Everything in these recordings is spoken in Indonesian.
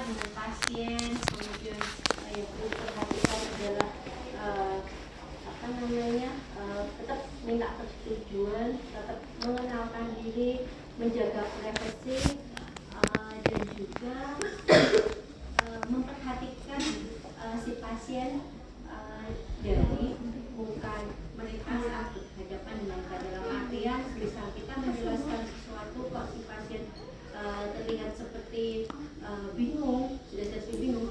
dengan pasien, kemudian yang perlu diperhatikan adalah tetap minta persetujuan, tetap mengenalkan diri, menjaga privasi, dan juga memperhatikan si pasien dari bukan mereka saat berhadapan dengan kita, dalam artian misal kita menjelaskan sesuatu kok si pasien terlihat seperti bingung, sudah jadi bingung,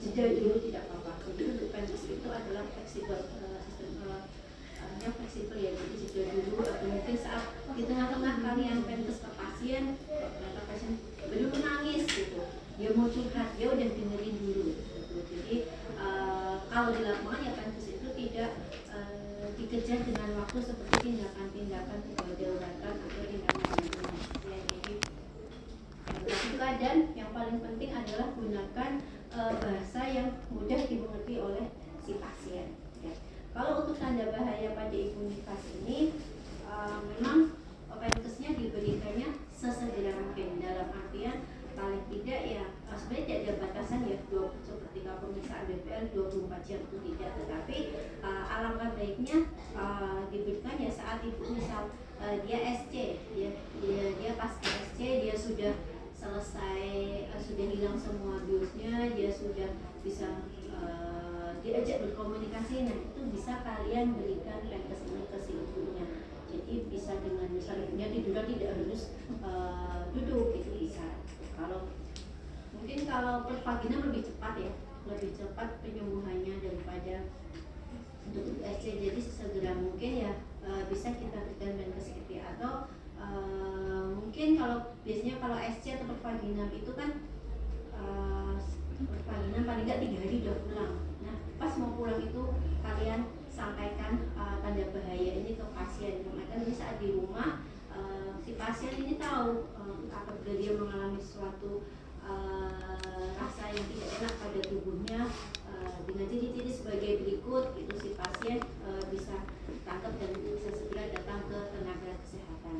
jeda dulu tidak apa-apa. Jadi untuk pentas itu adalah fleksibel, sistemnya fleksibel ya, jadi jeda dulu, atau mungkin saat di tengah-tengah kalian pentas ke pasien, ternyata pasien belum menangis gitu, dia mau curhat, dia udah dengerin dulu gitu. Jadi kalau di lapangan ya pentas itu tidak dikejar dengan waktu seperti tindakan-tindakan kedaruratan atau tindakan ya, jadi juga. Dan yang paling penting adalah gunakan bahasa yang mudah dimengerti oleh si pasien ya. Kalau untuk tanda bahaya pada ibu nifas ini memang penkesnya diberikannya sesegera mungkin, dalam artian paling tidak ya sebenarnya tidak ada batasan ya, seperti kalau pemeriksaan BPL 24 jam itu tidak, tetapi alangkah baiknya diberikan ya saat ibu misal dia SC dia pasca SC, dia sudah selesai, sudah hilang semua biusnya, dia sudah bisa diajak berkomunikasi, nah itu bisa kalian berikan penkes ini ke si ibunya. Jadi bisa dengan misalnya ibunya tiduran tidak harus duduk, itu bisa. Kalau mungkin kalau pervagina lebih cepat ya, lebih cepat penyembuhannya daripada untuk SC, jadi sesegera mungkin ya bisa kita berikan penkes itu. Atau mungkin kalau biasanya kalau SC atau pervagina itu kan pervagina paling nggak 3 hari udah pulang. Nah pas mau pulang itu kalian sampaikan tanda bahaya ini ke pasien, karena ini saat di rumah si pasien ini tahu apabila dia mengalami suatu rasa yang tidak enak pada tubuhnya dengan ciri-ciri sebagai berikut, itu si pasien bisa tangkap dan bisa segera datang ke tenaga kesehatan.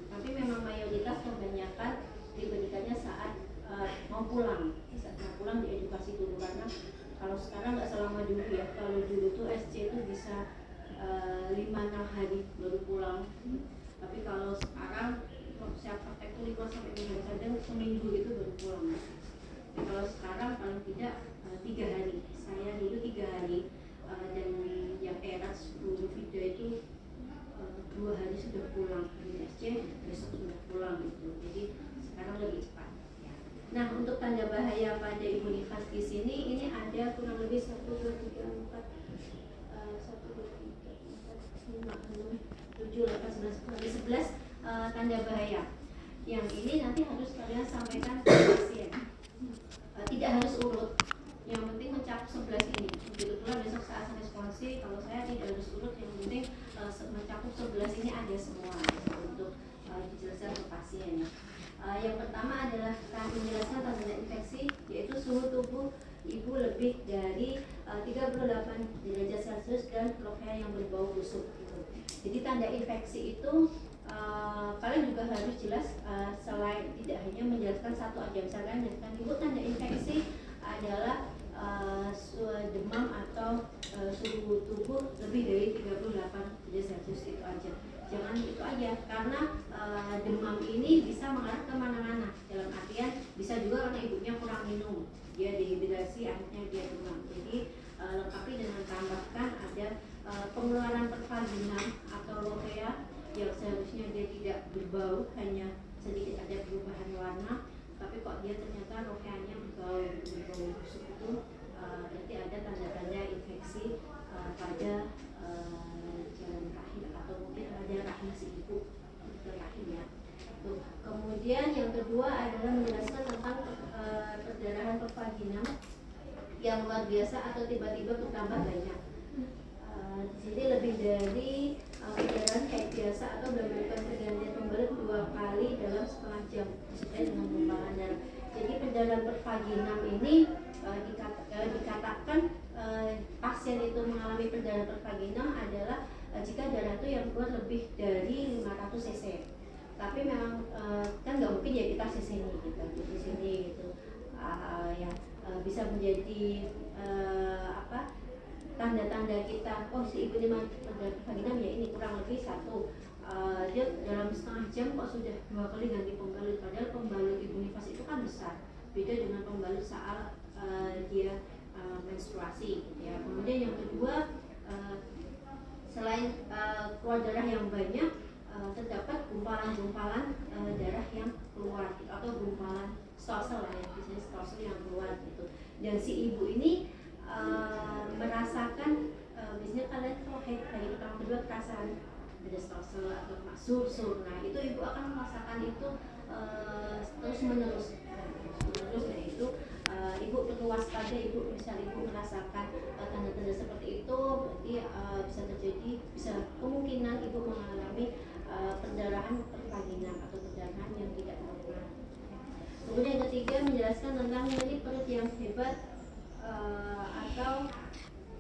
Tapi memang mayoritas kebanyakan diberikannya saat mau pulang, saat mau pulang diedukasi dulu, karena kalau sekarang nggak selama dulu ya, kalau dulu tuh SC itu bisa 5-6 hari baru pulang, tapi kalau sekarang saya praktek itu 5-6 hari saja, seminggu itu baru pulang. Tapi kalau sekarang paling tidak 3 hari, saya dulu 3 hari, dan yang era sebelum video itu 2 hari sudah pulang, di SC besok sudah pulang gitu. Jadi sekarang lebih cepat. Nah untuk tanda bahaya pada ibu nifas di sini ini ada kurang lebih 1, 2, 3, 4, 1, 2, 3, 4, 5, 6, 7, 8, 9, 10, 11 tanda bahaya. Yang ini nanti harus kalian sampaikan ke pasien. Tidak harus urut, yang penting mencakup 11 ini. Begitu pula besok saat responsi, kalau saya tidak harus urut, yang penting mencakup 11 ini ada semua untuk dijelaskan ke pasien. Yang pertama adalah menjelaskan tanda infeksi, yaitu suhu tubuh ibu lebih dari 38 derajat Celcius dan lokea yang berbau busuk. Jadi tanda infeksi itu kalian juga harus jelas, selain tidak hanya menjelaskan satu aja, misalkan menjelaskan ibu tanda infeksi adalah demam atau suhu tubuh lebih dari 38 derajat Celcius, itu aja. Jangan itu aja, karena demam ini bisa mengarah kemana-mana, dalam artian bisa juga karena ibunya kurang minum, dia dehidrasi akhirnya dia demam. Jadi lengkapi dengan tambahkan ada pengeluaran pervaginam atau lokea yang seharusnya dia tidak berbau, hanya sedikit ada perubahan warna, tapi kok dia ternyata lokeanya berbau busuk, itu berarti ada tanda-tanda infeksi pada jalan rahim atau mungkin pada rahim si ibu, ke rahim ya. Tuh. Kemudian yang kedua adalah menjelaskan tentang perdarahan pervaginam yang luar biasa atau tiba-tiba bertambah banyak. Jadi lebih dari perdarahan kayak biasa atau melakukan pergantian pembelit 2 kali dalam setengah jam sesuai dengan tumpahan darah. Jadi perdarahan pervaginam ini dikatakan pasien itu mengalami perdarahan pervaginam adalah jika darah itu yang keluar lebih dari 500 cc. Tapi memang kan nggak mungkin ya kita cc ini gitu, di sini gitu. tanda-tanda kita, oh si ibu ini perkawinan ya ini kurang lebih satu, dia dalam setengah jam kok sudah 2 kali ganti pembalut, padahal pembalut ibu nifas itu kan besar, beda dengan pembalut saat dia menstruasi gitu ya. Kemudian yang kedua, selain keluar darah yang banyak, terdapat gumpalan-gumpalan darah yang keluar gitu, atau gumpalan storsel lah ya, biasanya storsel yang keluar gitu. Dan si ibu ini merasakan, biasanya kalian kalau hari pertama kedua perasaan ada storsel atau sur-sur, nah itu ibu akan merasakan itu terus menerus. Nah itu ibu perlu waspada, ibu misal ibu merasakan tanda-tanda seperti itu, berarti bisa terjadi, bisa kemungkinan ibu mengalami perdarahan pervaginan atau perdarahan yang tidak normal. Kemudian yang ketiga, menjelaskan tentang nyeri perut yang hebat atau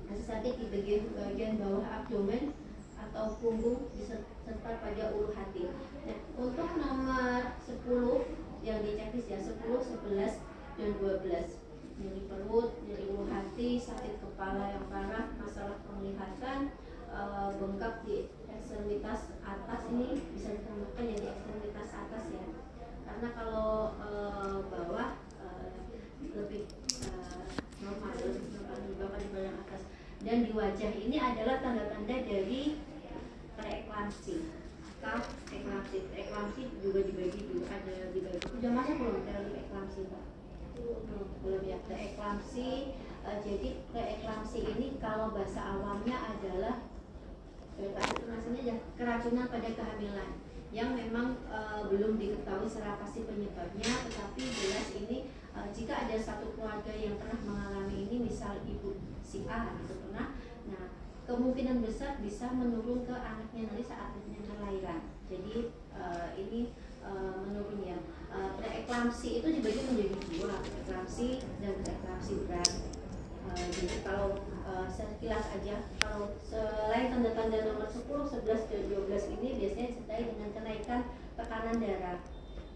rasa sakit di bagian bawah abdomen atau punggung serta pada ulu hati. Nah, untuk nomor 10 yang di checklist ya, 10, 11 dan 12. Nyeri perut, nyeri ulu hati, sakit kepala yang parah, masalah penglihatan, bengkak di ekstremitas atas, ini bisa ditemukan ya di ekstremitas atas ya. Karena kalau bawah lebih normal di bawah di bagian atas. Dan di wajah ini adalah tanda-tanda dari preeklamsi. Eklamsi juga dibagi dulu, ada dibagi. Sudah masuk belum dari eklamsi Pak? Belum ya. Preeklamsi, jadi preeklamsi ini kalau bahasa awamnya adalah keracunan pada kehamilan yang memang belum diketahui secara pasti penyebabnya, tetapi jelas ini jika ada satu keluarga yang pernah mengalami ini, misal ibu si A itu pernah, nah kemungkinan besar bisa menurun ke anaknya nanti saat kelahiran. Jadi ini menurun ya. Preeklamsi itu dibagi menjadi dua, preeklamsi dan preeklamsi berat. Jadi kalau sekilas aja, kalau selain tanda-tanda nomor 10, 11, dan 12 ini biasanya disertai dengan kenaikan tekanan darah.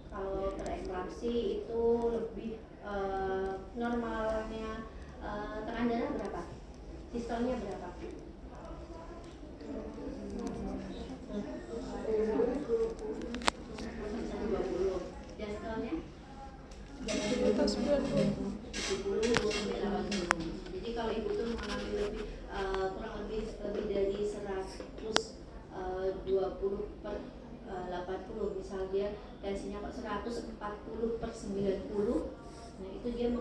Kalau preeklamsi itu lebih normalnya tekanan darah berapa? Sistolnya berapa? 120. Diastolnya? Di atas 70 sampai 80. Jadi kalau ibu tuh mengalami lebih kurang lebih dari 120/80, misal dia tensinya kok 140/90, nah itu dia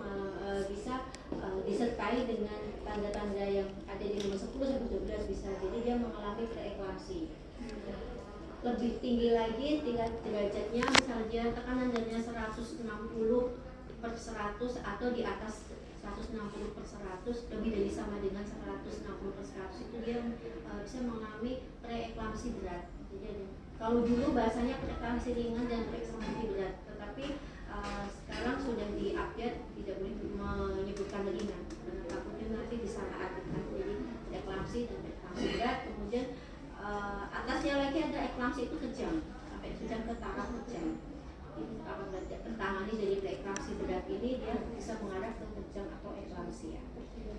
bisa disertai dengan tanda-tanda yang ada di nomor 10 sampai 12 bisa. Jadi dia mengalami preeklamsi. Lebih tinggi lagi tingkat derajatnya, misalnya tekanan darahnya 160/100 atau di atas 160/100, lebih dari sama dengan 160/100, itu dia bisa mengalami preeklamsi berat. Jadi kalau dulu bahasanya preeklamsi ringan dan preeklamsi berat, tetapi sekarang sudah diupdate, tidak boleh menyebutkan ringan karena takutnya nanti disalahartikan. Jadi preeklamsi dan preeklamsi berat. Kemudian atasnya lagi ada eklamsi itu kejang, sampai sudah ke taraf kejang. Kalau tertangani dari preeklamsi berat ini, dia bisa mengarah ke kejang atau eklamsi ya.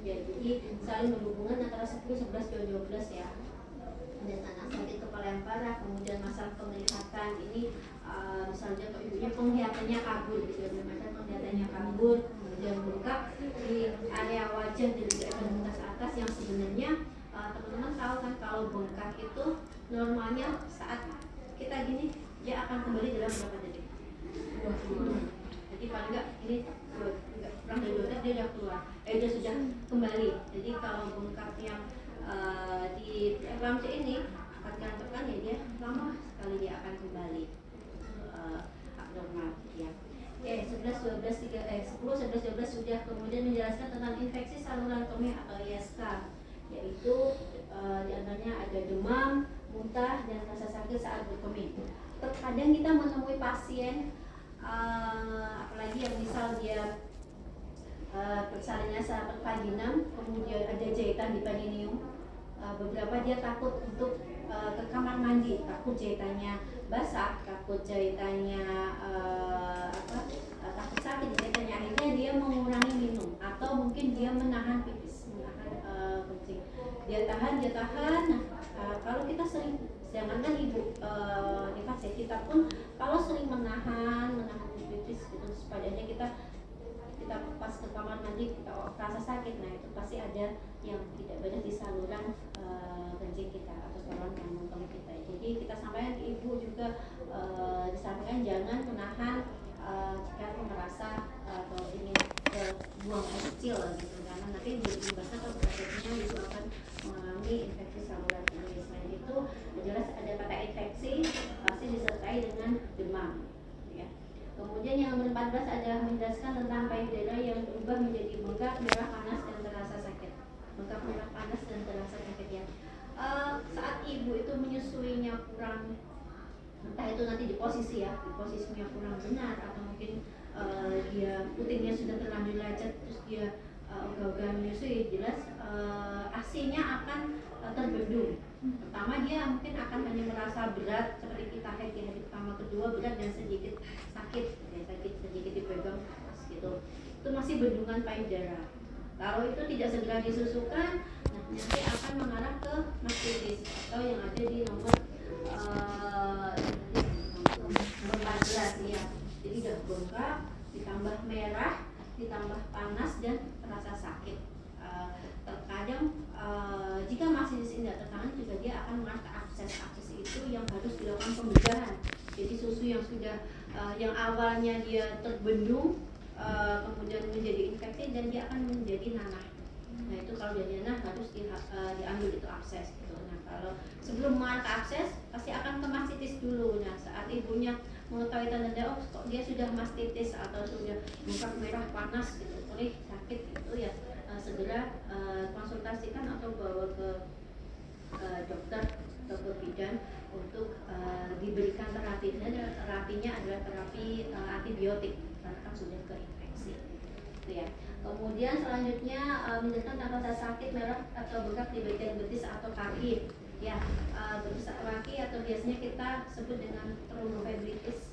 Jadi saling berhubungan antara 10, 11, dan 12 ya. Dan anak sakit kepala yang parah, kemudian masalah penglihatan ini, misalnya kalau ibunya penglihatannya kabur gitu, penglihatannya kabur, kemudian bengkak di area wajah dari ekstremitas atas yang sebenarnya teman-teman tahu kan kalau bengkak itu normalnya saat kita gini dia akan kembali dalam berapa detik? 20. Jadi paling enggak ini kurang dari 2 detik dia sudah keluar, dia sudah kembali. Jadi kalau bengkak yang di eklamsi ini akan tekan ya, dia lama sekali dia akan kembali abnormal ya. 10, 11, 12 sudah. Kemudian menjelaskan tentang infeksi saluran kemih atau ISK, yaitu diantaranya ada demam, muntah, dan rasa sakit saat berkemih. Terkadang kita menemui pasien apalagi yang misal dia persalinnya saat pervaginam, kemudian ada jahitan di perineum. Beberapa dia takut untuk ke kamar mandi, takut jahitannya basah, takut jahitannya takut sakit jahitannya, akhirnya dia mengurangi minum atau mungkin mungkin dia menahan pipis, menahan kencing, dia tahan. Nah, kalau kita sering, jangankan ibu nifas ya, kita pun kalau sering menahan pipis gitu, sepadanya kita pas ke kamar mandi kita rasa sakit, nah itu pasti ada yang tidak benar di saluran kencing kita atau saluran kantong kita. Jadi kita sampaikan ke ibu juga, disampaikan jangan menahan jika merasa atau ingin buang air kecil gitu, karena nanti berimbasnya atau prakteknya itu akan mengalami infeksi saluran ini. Selain itu jelas ada kata infeksi pasti disertai dengan demam. Kemudian yang nomor 14 adalah menjelaskan tentang payudara yang berubah menjadi bengkak, merah, panas, dan terasa sakit. Bengkak, merah, panas, dan terasa sakit ya. Saat ibu itu menyusuinya kurang, entah itu nanti di posisi ya, di posisinya kurang benar, atau mungkin dia putingnya sudah terlanjur lecet, terus dia ogah-ogahan menyusui, jelas ASI-nya akan terbendung. Pertama dia mungkin akan hanya merasa berat seperti kita haid di hari pertama, kedua berat dan sedikit sakit, sedikit dipegang gitu. Itu masih bendungan payudara. Kalau itu tidak segera disusukan, nah nanti akan mengarah ke mastitis atau yang ada di nomor 14 ya. Jadi udah bengkak, ditambah merah, ditambah panas dan terasa sakit. Terkadang jika masih tidak tertangani juga dia akan mengarah ke abses itu yang harus dilakukan pembedahan. Jadi susu yang sudah yang awalnya dia terbendung kemudian menjadi infeksi dan dia akan menjadi nanah. Nah itu kalau jadi nanah harus diambil itu abses gitu. Nah kalau sebelum mengarah ke abses pasti akan ke mastitis dulu. Nah saat ibunya mengetahui tanda-tanda kok dia sudah mastitis atau sudah bengkak merah panas gitu, perih sakit gitu ya, segera konsultasikan atau bawa ke dokter atau ke bidan untuk diberikan terapi. Dan terapinya adalah terapi antibiotik karena kan sudah keinfeksi gitu ya. Kemudian selanjutnya menjelaskan tentang rasa sakit merah atau bengkak di bagian betis atau kaki ya, betis atau kaki atau biasanya kita sebut dengan trombofebritis.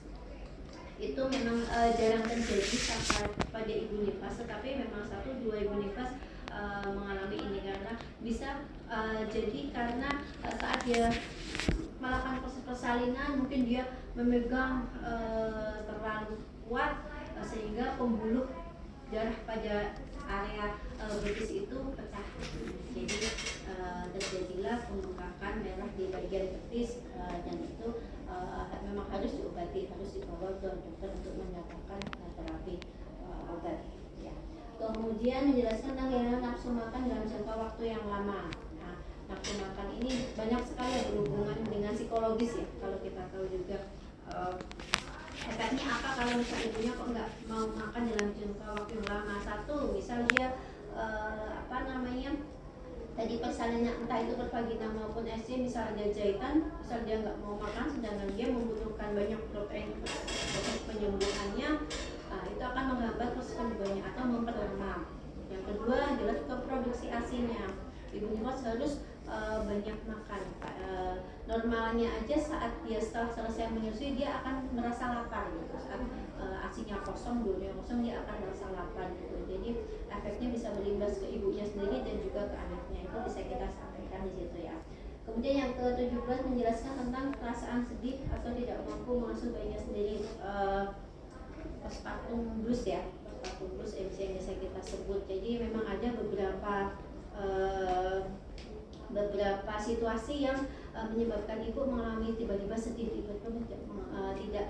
Itu memang jarang terjadi pada ibu nifas, tetapi memang 1-2 ibu nifas mengalami ini karena bisa jadi karena saat dia melakukan proses persalinan mungkin dia memegang terlalu kuat sehingga pembuluh darah pada area betis itu pecah. Jadi terjadilah pembengkakan merah di bagian betis dan itu memang harus diobati, harus dibawa ke dokter untuk mendapatkan terapi obat. Ya. Kemudian menjelaskan tentang kehilangan nafsu makan dalam jangka waktu yang lama. Nah, nafsu makan ini banyak sekali berhubungan dengan psikologis ya. Kalau kita tahu juga efeknya apa kalau misalnya ibunya kok nggak mau makan dalam jangka waktu yang lama. Satu, misal dia tadi persalinan entah itu pervagina maupun SC, misal ada jahitan, misal dia nggak mau makan sedangkan dia membutuhkan banyak protein proses penyembuhannya, itu akan menghambat proses penyembuhannya atau memperlama. Yang kedua adalah juga produksi ASI-nya. Ibu nifas harus banyak makan. Normalnya aja saat dia setelah selesai menyusui dia akan merasa lapar gitu. Saat ASI-nya kosong, dulunya kosong, dia akan merasa lapar gitu. Jadi efeknya bisa berimbas ke ibunya sendiri dan juga ke anaknya. Itu bisa kita sampaikan di situ ya. Kemudian yang ke-17 menjelaskan tentang perasaan sedih atau tidak mampu mengasuh bayinya sendiri, postpartum blues ya, postpartum blues yang bisa kita sebut. Jadi memang ada beberapa situasi yang menyebabkan ibu mengalami tiba-tiba sedih, tidak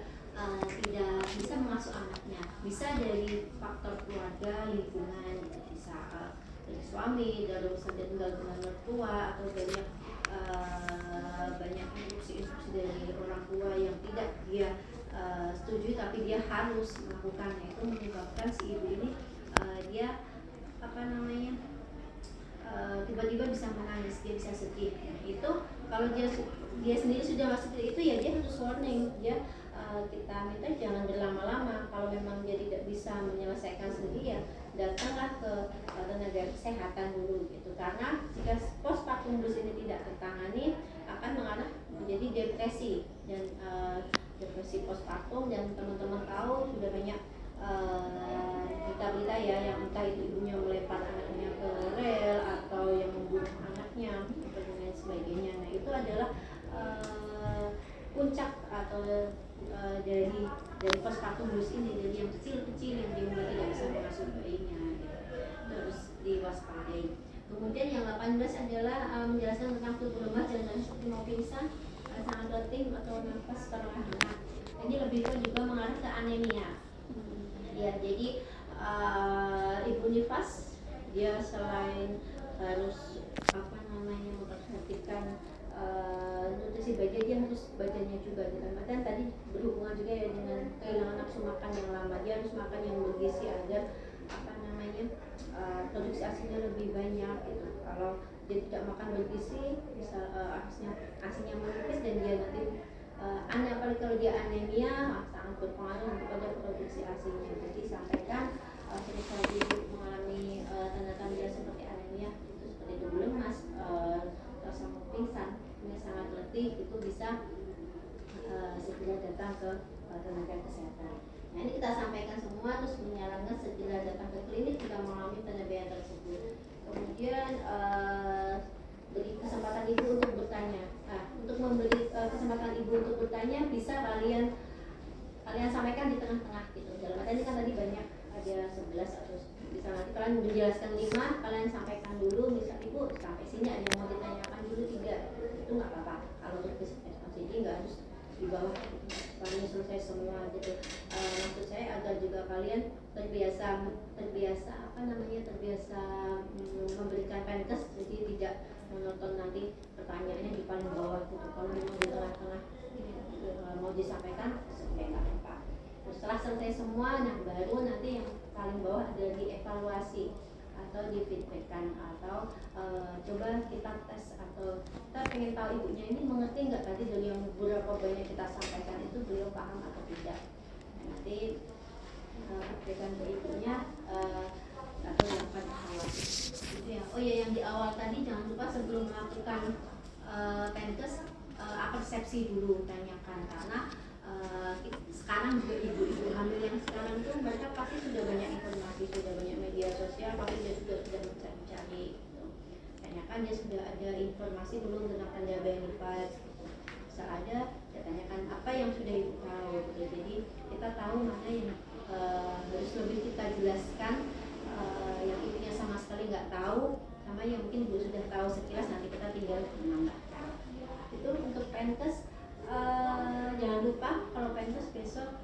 bisa mengasuh anaknya. Bisa dari faktor keluarga, lingkungan, bisa dari suami, dari tinggal dengan mertua, atau banyak instruksi dari orang tua yang tidak dia setuju tapi dia harus melakukannya. Itu menyebabkan si ibu ini dia tiba-tiba bisa menangis, dia bisa sedih. Itu kalau dia sendiri sudah masuk ke itu ya dia harus warning. Kita minta jangan berlama-lama. Kalau memang dia tidak bisa menyelesaikan sendiri ya datanglah ke tenaga kesehatan dulu gitu. Karena jika postpartum blues ini tidak tertangani akan mengarah menjadi depresi dan depresi postpartum. Dan teman-teman tahu sudah banyak berita-berita ya yang entah itu ibunya melepaskan tubus ini, jadi yang kecil-kecil yang jumlah tidak bisa mengasuh bayinya gitu. Terus diwaspadai. Kemudian yang 18 adalah menjelaskan tentang tubuh lemah dan seperti mau pingsan, sangat letih atau nafas terengah-engah. Ini lebih ke juga mengarah ke anemia. Ya, jadi ibu nifas dia selain harus memperhatikan nutrisi badan, dia harus badannya juga dalam artian tadi berhubungan juga ya dengan kehilangan nafsu makan yang lama. Dia harus makan yang bergizi agar produksi asinya lebih banyak gitu. Kalau dia tidak makan bergizi bisa asinya menipis dan dia nanti apalagi kalau dia anemia sangat berpengaruh kepada produksi asinya. Jadi sampaikan ketika dia mengalami tanda-tanda dia seperti anemia itu seperti tubuh lemas, rasa mau pingsan, sangat letih, itu bisa segera datang ke tenaga kesehatan. Nah ini kita sampaikan semua, terus menyarankan segera datang ke klinik jika mengalami tanda-tanda tersebut. Kemudian beri kesempatan ibu untuk bertanya. Nah, untuk memberi kesempatan ibu untuk bertanya bisa kalian sampaikan di tengah-tengah gitu. Dalam arti ini kan tadi banyak ada 11 atau bisa nanti kalian menjelaskan 5, kalian sampaikan dulu. Misal ibu sampai sini ada yang mau ditanyakan dulu 3, itu nggak apa-apa. Kalau untuk jadi nggak harus di bawah kalian selesai semua gitu. Maksud saya agar juga kalian terbiasa memberikan penkes, jadi tidak menonton nanti pertanyaannya di paling bawah gitu. Kalau memang di tengah-tengah mau disampaikan nggak apa-apa. Terus setelah selesai semua, nah baru nanti yang paling bawah ada dievaluasi atau di feedbackkan atau coba kita tes atau kita pengen tahu ibunya ini mengerti nggak tadi dari yang beberapa banyak kita sampaikan itu beliau paham atau tidak. Nah, nanti feedbackkan ke ibunya atau dilakukan evaluasi itu ya. Oh ya, yang di awal tadi jangan lupa sebelum melakukan penkes persepsi dulu tanyakan, karena sekarang juga ibu-ibu hamil yang sekarang itu mereka pasti sudah banyak informasi, sudah banyak media sosial, pasti dia sudah mencari-cari gitu. Tanyakan dia sudah ada informasi belum tentang tanda nifas gitu. Bisa ada, saya tanyakan apa yang sudah ibu tahu gitu. Jadi kita tahu mana yang harus lebih kita jelaskan, yang ibunya sama sekali nggak tahu, sama yang mungkin ibu sudah tahu sekilas, nanti kita tinggal menambahkan. Itu untuk penkes. Jangan lupa kalau penkes besok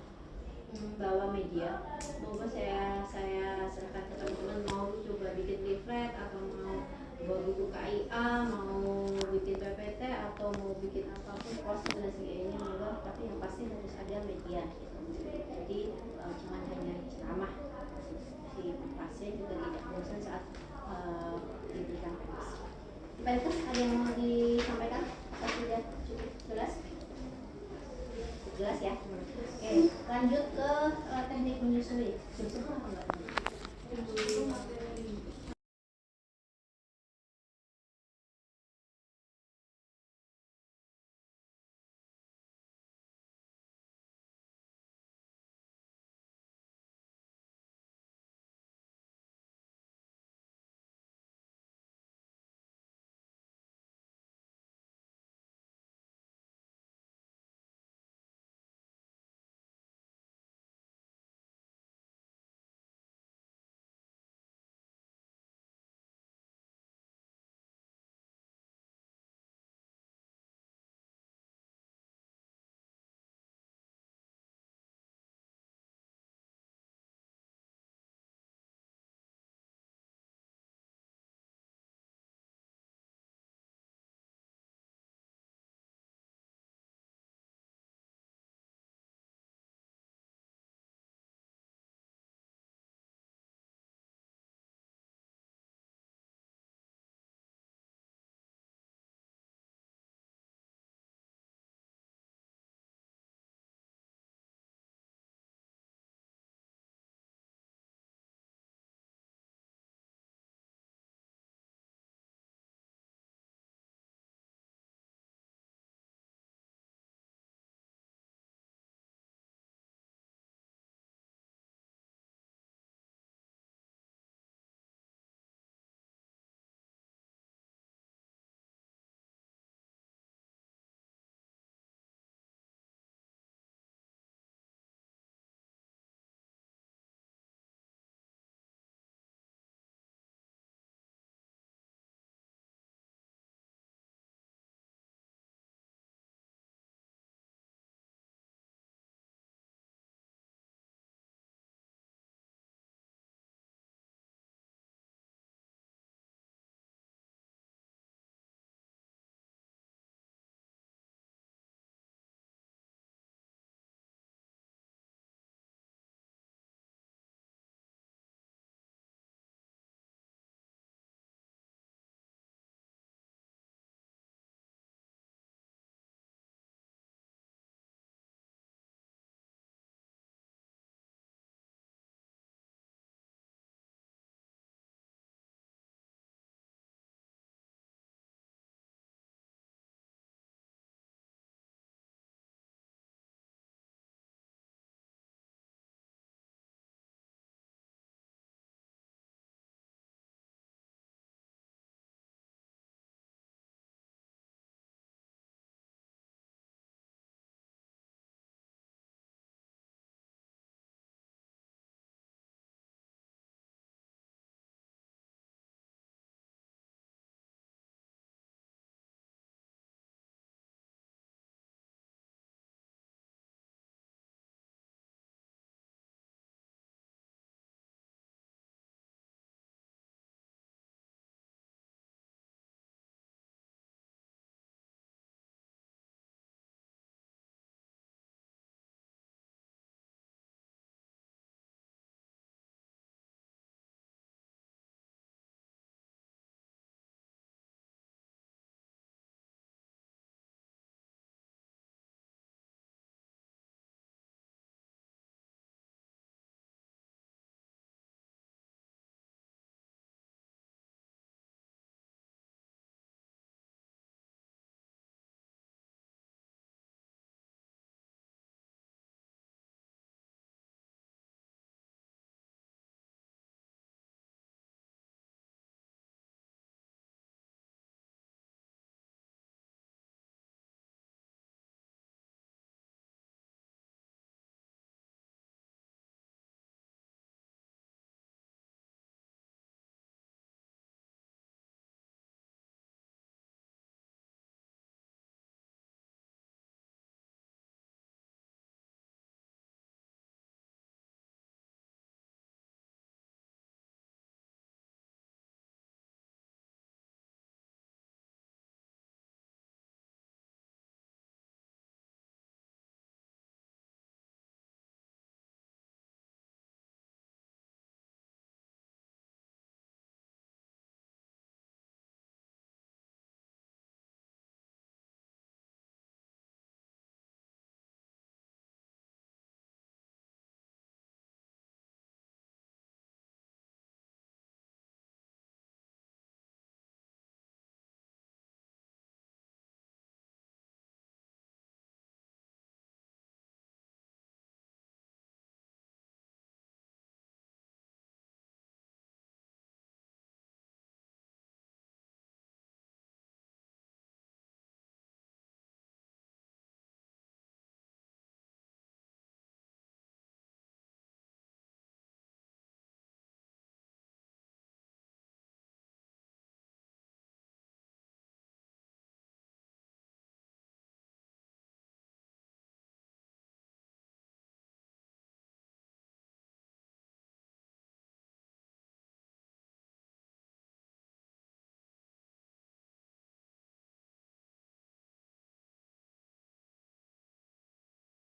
bawa media. Semoga saya serahkan ke teman-teman, mau coba bikin leaflet atau mau bawa buku KIA, mau bikin PPT atau mau bikin apapun, poster dan sebagainya, tapi yang pasti harus ada media gitu. Jadi jangan hanya ceramah, si pasien juga tidak bosan saat diberikan penkes. Penkes ada yang